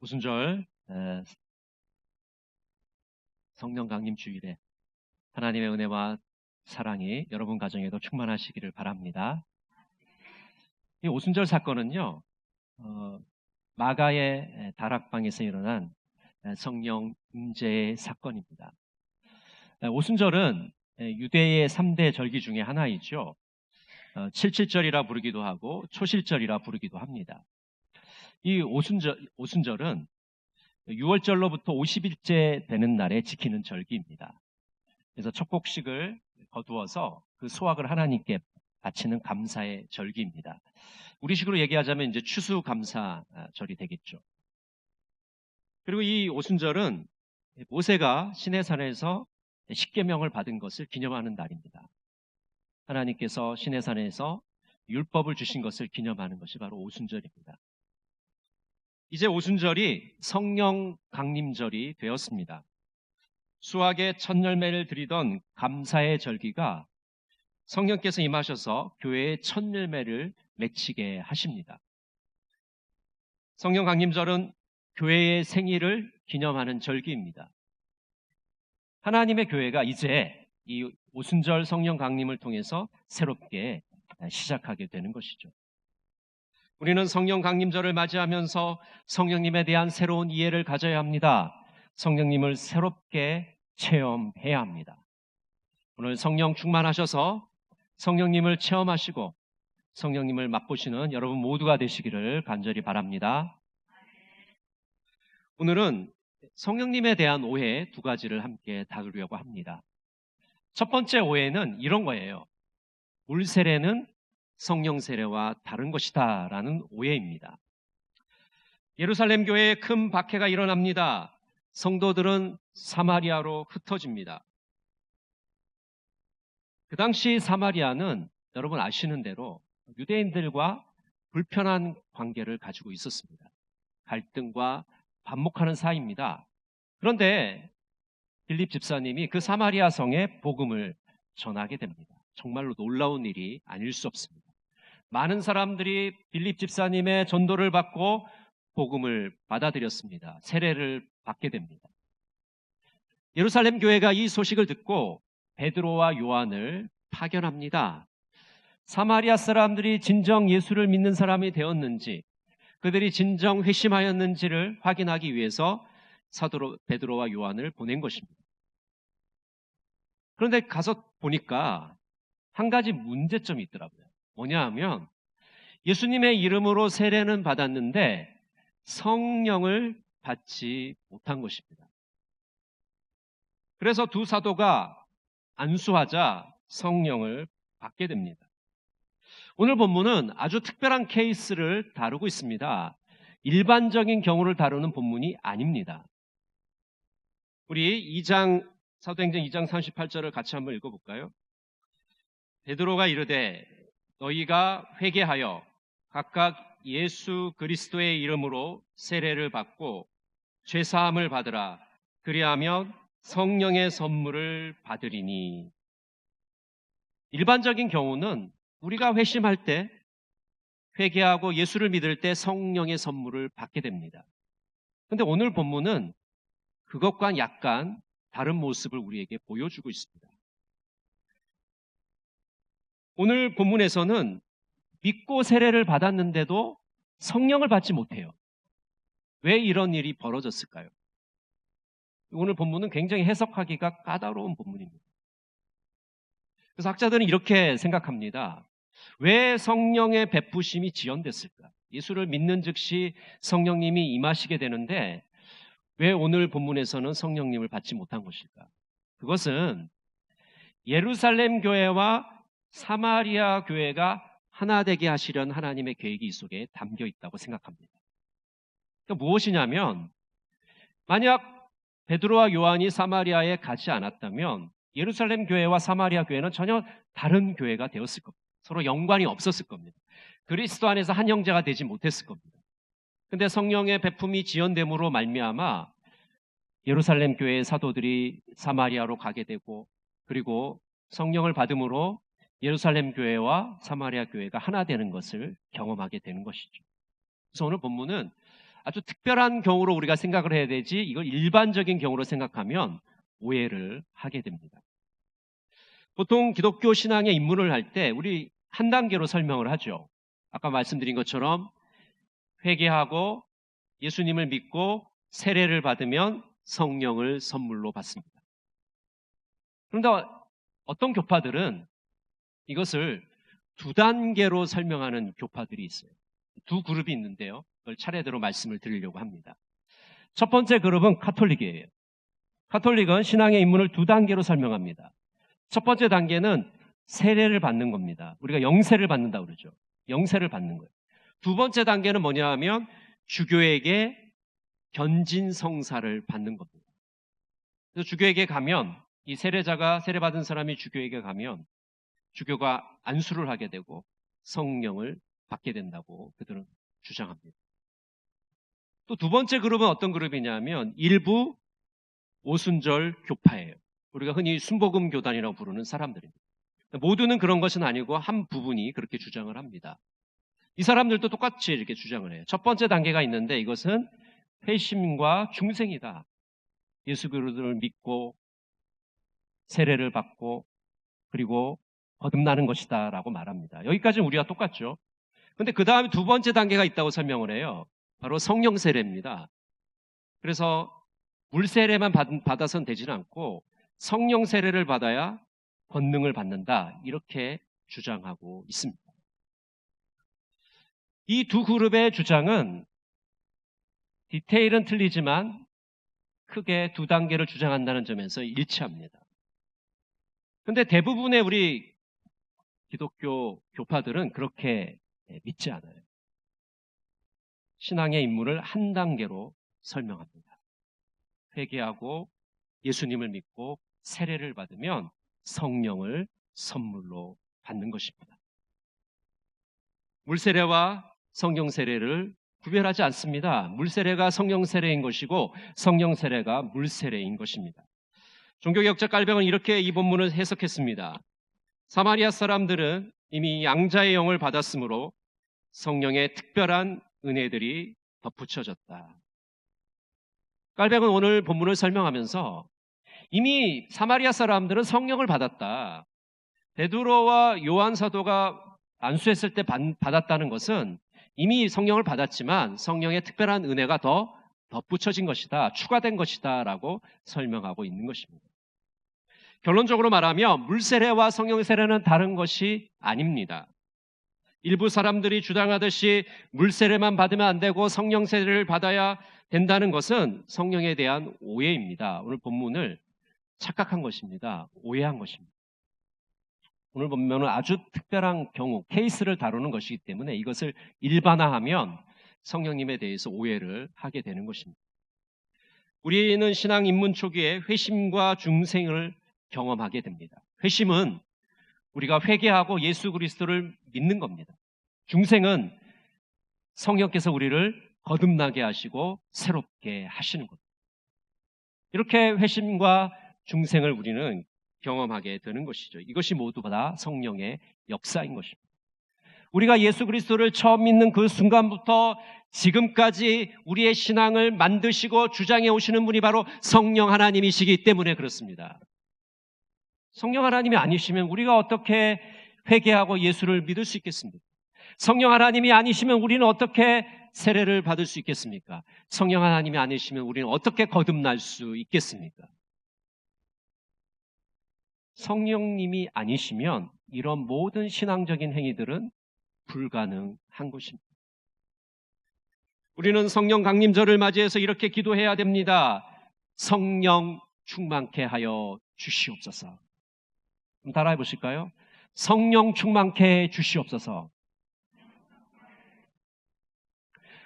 오순절 성령 강림 주일에 하나님의 은혜와 사랑이 여러분 가정에도 충만하시기를 바랍니다. 이 오순절 사건은요, 마가의 다락방에서 일어난 성령 임재의 사건입니다. 오순절은 유대의 3대 절기 중에 하나이죠. 칠칠절이라 부르기도 하고 초실절이라 부르기도 합니다. 이 오순절은 6월절로부터 50일째 되는 날에 지키는 절기입니다. 그래서 첫 곡식을 거두어서 그 수확을 하나님께 바치는 감사의 절기입니다. 우리식으로 얘기하자면 이제 추수감사절이 되겠죠. 그리고 이 오순절은 모세가 시내산에서 십계명을 받은 것을 기념하는 날입니다. 하나님께서 시내산에서 율법을 주신 것을 기념하는 것이 바로 오순절입니다. 이제 오순절이 성령 강림절이 되었습니다. 수확의 첫 열매를 드리던 감사의 절기가 성령께서 임하셔서 교회의 첫 열매를 맺히게 하십니다. 성령 강림절은 교회의 생일을 기념하는 절기입니다. 하나님의 교회가 이제 이 오순절 성령 강림을 통해서 새롭게 시작하게 되는 것이죠. 우리는 성령 강림절을 맞이하면서 성령님에 대한 새로운 이해를 가져야 합니다. 성령님을 새롭게 체험해야 합니다. 오늘 성령 충만하셔서 성령님을 체험하시고 성령님을 맛보시는 여러분 모두가 되시기를 간절히 바랍니다. 오늘은 성령님에 대한 오해 두 가지를 함께 다루려고 합니다. 첫 번째 오해는 이런 거예요. 물 세례는 성령 세례와 다른 것이다 라는 오해입니다. 예루살렘 교회에 큰 박해가 일어납니다. 성도들은 사마리아로 흩어집니다. 그 당시 사마리아는 여러분 아시는 대로 유대인들과 불편한 관계를 가지고 있었습니다. 갈등과 반목하는 사이입니다. 그런데 빌립 집사님이 그 사마리아 성에 복음을 전하게 됩니다. 정말로 놀라운 일이 아닐 수 없습니다. 많은 사람들이 빌립 집사님의 전도를 받고 복음을 받아들였습니다. 세례를 받게 됩니다. 예루살렘 교회가 이 소식을 듣고 베드로와 요한을 파견합니다. 사마리아 사람들이 진정 예수를 믿는 사람이 되었는지, 그들이 진정 회심하였는지를 확인하기 위해서 사도 베드로와 요한을 보낸 것입니다. 그런데 가서 보니까 한 가지 문제점이 있더라고요. 뭐냐 하면 예수님의 이름으로 세례는 받았는데 성령을 받지 못한 것입니다. 그래서 두 사도가 안수하자 성령을 받게 됩니다. 오늘 본문은 아주 특별한 케이스를 다루고 있습니다. 일반적인 경우를 다루는 본문이 아닙니다. 우리 사도행전 2장 38절을 같이 한번 읽어볼까요? 베드로가 이르되 너희가 회개하여 각각 예수 그리스도의 이름으로 세례를 받고 죄사함을 받으라. 그리하면 성령의 선물을 받으리니. 일반적인 경우는 우리가 회심할 때, 회개하고 예수를 믿을 때 성령의 선물을 받게 됩니다. 그런데 오늘 본문은 그것과 약간 다른 모습을 우리에게 보여주고 있습니다. 오늘 본문에서는 믿고 세례를 받았는데도 성령을 받지 못해요. 왜 이런 일이 벌어졌을까요? 오늘 본문은 굉장히 해석하기가 까다로운 본문입니다. 그래서 학자들은 이렇게 생각합니다. 왜 성령의 베푸심이 지연됐을까? 예수를 믿는 즉시 성령님이 임하시게 되는데 왜 오늘 본문에서는 성령님을 받지 못한 것일까? 그것은 예루살렘 교회와 사마리아 교회가 하나 되게 하시려는 하나님의 계획이 이 속에 담겨 있다고 생각합니다. 그러니까 무엇이냐면 만약 베드로와 요한이 사마리아에 가지 않았다면 예루살렘 교회와 사마리아 교회는 전혀 다른 교회가 되었을 겁니다. 서로 연관이 없었을 겁니다. 그리스도 안에서 한 형제가 되지 못했을 겁니다. 그런데 성령의 베품이 지연됨으로 말미암아 예루살렘 교회의 사도들이 사마리아로 가게 되고 그리고 성령을 받음으로 예루살렘 교회와 사마리아 교회가 하나 되는 것을 경험하게 되는 것이죠. 그래서 오늘 본문은 아주 특별한 경우로 우리가 생각을 해야 되지 이걸 일반적인 경우로 생각하면 오해를 하게 됩니다. 보통 기독교 신앙의 입문을 할 때 우리 한 단계로 설명을 하죠. 아까 말씀드린 것처럼 회개하고 예수님을 믿고 세례를 받으면 성령을 선물로 받습니다. 그런데 어떤 교파들은 이것을 두 단계로 설명하는 교파들이 있어요. 두 그룹이 있는데요. 그걸 차례대로 말씀을 드리려고 합니다. 첫 번째 그룹은 카톨릭이에요. 카톨릭은 신앙의 입문을 두 단계로 설명합니다. 첫 번째 단계는 세례를 받는 겁니다. 우리가 영세를 받는다고 그러죠. 영세를 받는 거예요. 두 번째 단계는 뭐냐 하면 주교에게 견진 성사를 받는 겁니다. 그래서 주교에게 가면 이 세례자가 세례받은 사람이 주교에게 가면 주교가 안수를 하게 되고 성령을 받게 된다고 그들은 주장합니다. 또 두 번째 그룹은 어떤 그룹이냐면 일부 오순절 교파예요. 우리가 흔히 순복음 교단이라고 부르는 사람들입니다. 모두는 그런 것은 아니고 한 부분이 그렇게 주장을 합니다. 이 사람들도 똑같이 이렇게 주장을 해요. 첫 번째 단계가 있는데 이것은 회심과 중생이다. 예수 그리스도를 믿고 세례를 받고 그리고 거듭나는 것이다 라고 말합니다. 여기까지는 우리가 똑같죠. 그런데 그 다음에 두 번째 단계가 있다고 설명을 해요. 바로 성령 세례입니다. 그래서 물 세례만 받아서는 되지는 않고 성령 세례를 받아야 권능을 받는다 이렇게 주장하고 있습니다. 이 두 그룹의 주장은 디테일은 틀리지만 크게 두 단계를 주장한다는 점에서 일치합니다. 그런데 대부분의 우리 기독교 교파들은 그렇게 믿지 않아요. 신앙의 입문을 한 단계로 설명합니다. 회개하고 예수님을 믿고 세례를 받으면 성령을 선물로 받는 것입니다. 물세례와 성령 세례를 구별하지 않습니다. 물세례가 성령 세례인 것이고 성령 세례가 물세례인 것입니다. 종교개혁자 깔병은 이렇게 이 본문을 해석했습니다. 사마리아 사람들은 이미 양자의 영을 받았으므로 성령의 특별한 은혜들이 덧붙여졌다. 깔병은 오늘 본문을 설명하면서 이미 사마리아 사람들은 성령을 받았다. 베드로와 요한 사도가 안수했을 때 받았다는 것은 이미 성령을 받았지만 성령의 특별한 은혜가 더 덧붙여진 것이다, 추가된 것이다 라고 설명하고 있는 것입니다. 결론적으로 말하면 물세례와 성령 세례는 다른 것이 아닙니다. 일부 사람들이 주장하듯이 물세례만 받으면 안 되고 성령 세례를 받아야 된다는 것은 성령에 대한 오해입니다. 오늘 본문을 착각한 것입니다. 오해한 것입니다. 오늘 본문은 아주 특별한 경우, 케이스를 다루는 것이기 때문에 이것을 일반화하면 성령님에 대해서 오해를 하게 되는 것입니다. 우리는 신앙 입문 초기에 회심과 중생을 경험하게 됩니다. 회심은 우리가 회개하고 예수 그리스도를 믿는 겁니다. 중생은 성령께서 우리를 거듭나게 하시고 새롭게 하시는 겁니다. 이렇게 회심과 중생을 우리는 경험하게 되는 것이죠. 이것이 모두 다 성령의 역사인 것입니다. 우리가 예수 그리스도를 처음 믿는 그 순간부터 지금까지 우리의 신앙을 만드시고 주장해 오시는 분이 바로 성령 하나님이시기 때문에 그렇습니다. 성령 하나님이 아니시면 우리가 어떻게 회개하고 예수를 믿을 수 있겠습니까? 성령 하나님이 아니시면 우리는 어떻게 세례를 받을 수 있겠습니까? 성령 하나님이 아니시면 우리는 어떻게 거듭날 수 있겠습니까? 성령님이 아니시면 이런 모든 신앙적인 행위들은 불가능한 것입니다. 우리는 성령 강림절을 맞이해서 이렇게 기도해야 됩니다. 성령 충만케 하여 주시옵소서. 좀 따라해 보실까요? 성령 충만케 해 주시옵소서.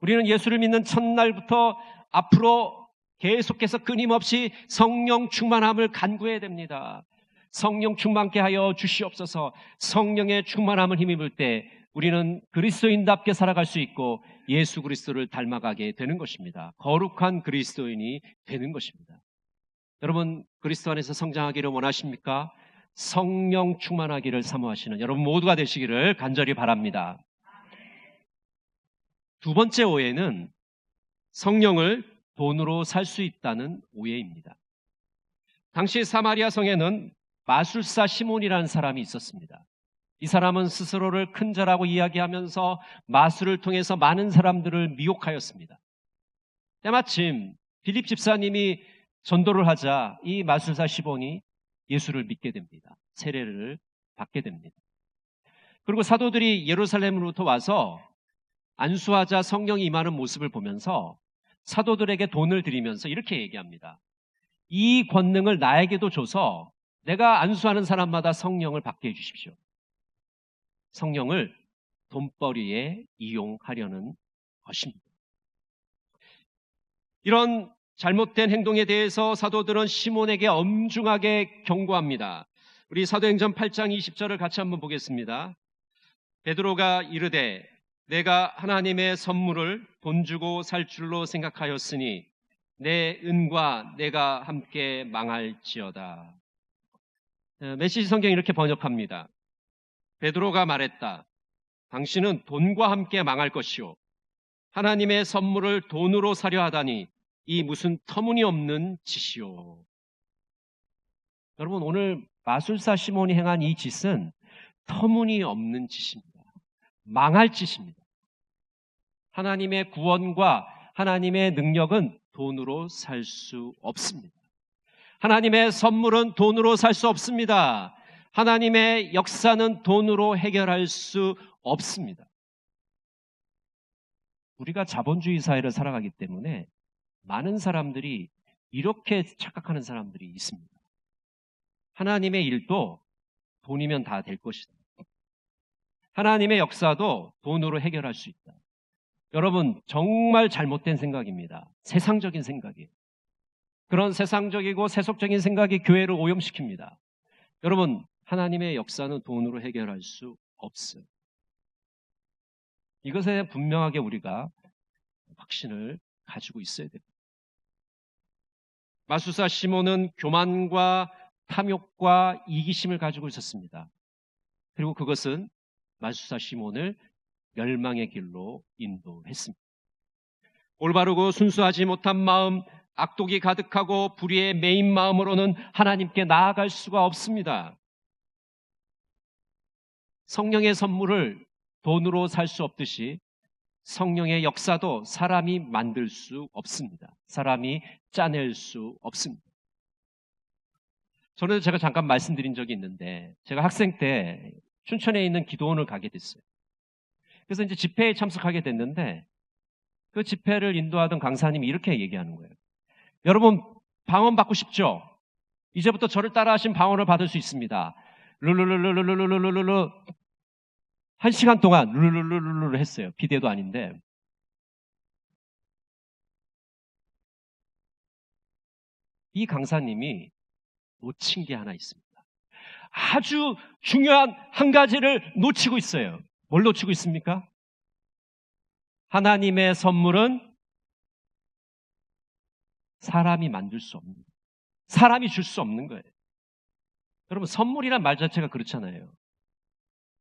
우리는 예수를 믿는 첫날부터 앞으로 계속해서 끊임없이 성령 충만함을 간구해야 됩니다. 성령 충만케 하여 주시옵소서. 성령의 충만함을 힘입을 때 우리는 그리스도인답게 살아갈 수 있고 예수 그리스도를 닮아가게 되는 것입니다. 거룩한 그리스도인이 되는 것입니다. 여러분 그리스도 안에서 성장하기를 원하십니까? 성령 충만하기를 사모하시는 여러분 모두가 되시기를 간절히 바랍니다. 두 번째 오해는 성령을 돈으로 살 수 있다는 오해입니다. 당시 사마리아 성에는 마술사 시몬이라는 사람이 있었습니다. 이 사람은 스스로를 큰 자라고 이야기하면서 마술을 통해서 많은 사람들을 미혹하였습니다. 때마침 빌립 집사님이 전도를 하자 이 마술사 시몬이 예수를 믿게 됩니다. 세례를 받게 됩니다. 그리고 사도들이 예루살렘으로부터 와서 안수하자 성령이 임하는 모습을 보면서 사도들에게 돈을 드리면서 이렇게 얘기합니다. 이 권능을 나에게도 줘서 내가 안수하는 사람마다 성령을 받게 해주십시오. 성령을 돈벌이에 이용하려는 것입니다. 이런 잘못된 행동에 대해서 사도들은 시몬에게 엄중하게 경고합니다. 우리 사도행전 8장 20절을 같이 한번 보겠습니다. 베드로가 이르되 내가 하나님의 선물을 돈 주고 살 줄로 생각하였으니 내 은과 내가 함께 망할지어다. 메시지 성경이 이렇게 번역합니다. 베드로가 말했다. 당신은 돈과 함께 망할 것이요 하나님의 선물을 돈으로 사려 하다니 이 무슨 터무니없는 짓이요. 여러분, 오늘 마술사 시몬이 행한 이 짓은 터무니없는 짓입니다. 망할 짓입니다. 하나님의 구원과 하나님의 능력은 돈으로 살 수 없습니다. 하나님의 선물은 돈으로 살 수 없습니다. 하나님의 역사는 돈으로 해결할 수 없습니다. 우리가 자본주의 사회를 살아가기 때문에 많은 사람들이 이렇게 착각하는 사람들이 있습니다. 하나님의 일도 돈이면 다 될 것이다. 하나님의 역사도 돈으로 해결할 수 있다. 여러분, 정말 잘못된 생각입니다. 세상적인 생각이에요. 그런 세상적이고 세속적인 생각이 교회를 오염시킵니다. 여러분, 하나님의 역사는 돈으로 해결할 수 없어요. 이것에 분명하게 우리가 확신을 가지고 있어야 됩니다. 마술사 시몬은 교만과 탐욕과 이기심을 가지고 있었습니다. 그리고 그것은 마술사 시몬을 멸망의 길로 인도했습니다. 올바르고 순수하지 못한 마음, 악독이 가득하고 불의에 매인 마음으로는 하나님께 나아갈 수가 없습니다. 성령의 선물을 돈으로 살 수 없듯이 성령의 역사도 사람이 만들 수 없습니다. 사람이 짜낼 수 없습니다. 저는 제가 잠깐 말씀드린 적이 있는데 제가 학생 때 춘천에 있는 기도원을 가게 됐어요. 그래서 이제 집회에 참석하게 됐는데 그 집회를 인도하던 강사님이 이렇게 얘기하는 거예요. 여러분, 방언 받고 싶죠? 이제부터 저를 따라하신 방언을 받을 수 있습니다. 룰루루루루루루루루루 1시간 동안 룰루루루루 했어요. 비대도 아닌데. 이 강사님이 놓친 게 하나 있습니다. 아주 중요한 한 가지를 놓치고 있어요. 뭘 놓치고 있습니까? 하나님의 선물은 사람이 만들 수 없는 거예요. 사람이 줄 수 없는 거예요. 여러분, 선물이란 말 자체가 그렇잖아요.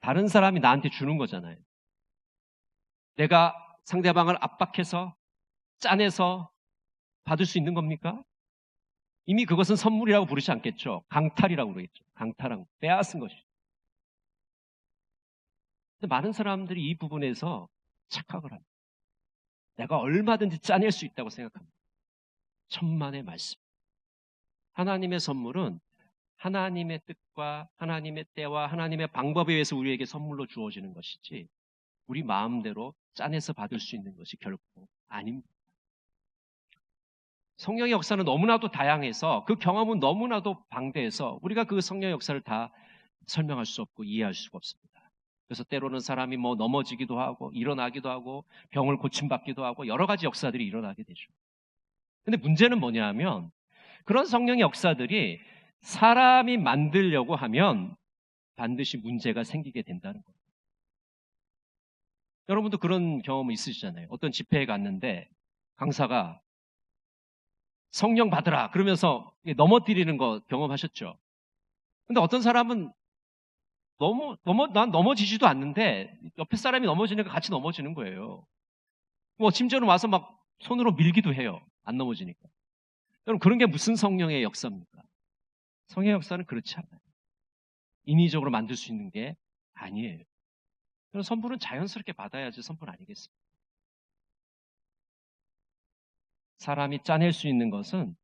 다른 사람이 나한테 주는 거잖아요. 내가 상대방을 압박해서 짜내서 받을 수 있는 겁니까? 이미 그것은 선물이라고 부르지 않겠죠. 강탈이라고 그러겠죠. 강탈한 빼앗은 것이죠. 근데 많은 사람들이 이 부분에서 착각을 합니다. 내가 얼마든지 짜낼 수 있다고 생각합니다. 천만의 말씀. 하나님의 선물은 하나님의 뜻과 하나님의 때와 하나님의 방법에 의해서 우리에게 선물로 주어지는 것이지 우리 마음대로 짜내서 받을 수 있는 것이 결코 아닙니다. 성령의 역사는 너무나도 다양해서 그 경험은 너무나도 방대해서 우리가 그 성령의 역사를 다 설명할 수 없고 이해할 수가 없습니다. 그래서 때로는 사람이 넘어지기도 하고 일어나기도 하고 병을 고침받기도 하고 여러 가지 역사들이 일어나게 되죠. 근데 문제는 뭐냐 하면 그런 성령의 역사들이 사람이 만들려고 하면 반드시 문제가 생기게 된다는 거예요. 여러분도 그런 경험이 있으시잖아요. 어떤 집회에 갔는데 강사가 성령 받으라 그러면서 넘어뜨리는 거 경험하셨죠? 근데 어떤 사람은 난 넘어지지도 않는데 옆에 사람이 넘어지니까 같이 넘어지는 거예요. 심지어는 와서 막 손으로 밀기도 해요. 안 넘어지니까. 여러분, 그런 게 무슨 성령의 역사입니까? 성령의 역사는 그렇지 않아요. 인위적으로 만들 수 있는 게 아니에요. 그런 선물은 자연스럽게 받아야지 선물 아니겠습니까? 사람이 짜낼 수 있는 것은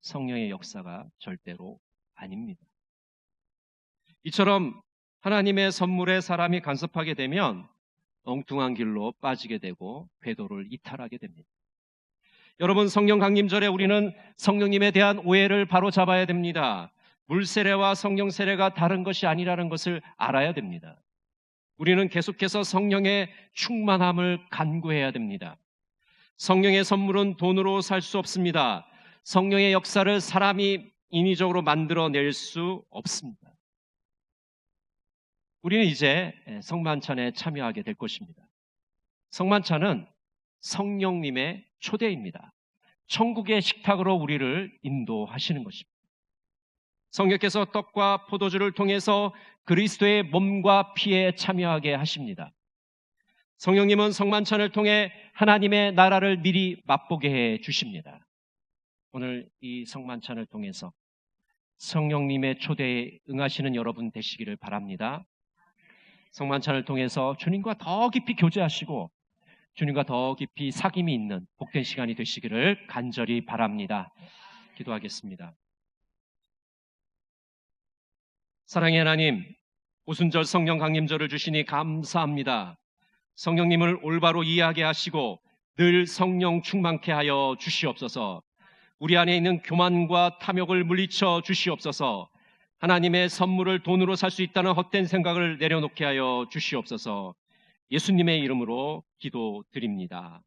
성령의 역사가 절대로 아닙니다. 이처럼 하나님의 선물에 사람이 간섭하게 되면 엉뚱한 길로 빠지게 되고 궤도를 이탈하게 됩니다. 여러분, 성령 강림절에 우리는 성령님에 대한 오해를 바로잡아야 됩니다. 물 세례와 성령 세례가 다른 것이 아니라는 것을 알아야 됩니다. 우리는 계속해서 성령의 충만함을 간구해야 됩니다. 성령의 선물은 돈으로 살 수 없습니다. 성령의 역사를 사람이 인위적으로 만들어낼 수 없습니다. 우리는 이제 성만찬에 참여하게 될 것입니다. 성만찬은 성령님의 초대입니다. 천국의 식탁으로 우리를 인도하시는 것입니다. 성령께서 떡과 포도주를 통해서 그리스도의 몸과 피에 참여하게 하십니다. 성령님은 성만찬을 통해 하나님의 나라를 미리 맛보게 해 주십니다. 오늘 이 성만찬을 통해서 성령님의 초대에 응하시는 여러분 되시기를 바랍니다. 성만찬을 통해서 주님과 더 깊이 교제하시고 주님과 더 깊이 사귐이 있는 복된 시간이 되시기를 간절히 바랍니다. 기도하겠습니다. 사랑의 하나님, 오순절 성령 강림절을 주시니 감사합니다. 성령님을 올바로 이해하게 하시고 늘 성령 충만케 하여 주시옵소서. 우리 안에 있는 교만과 탐욕을 물리쳐 주시옵소서. 하나님의 선물을 돈으로 살 수 있다는 헛된 생각을 내려놓게 하여 주시옵소서. 예수님의 이름으로 기도드립니다.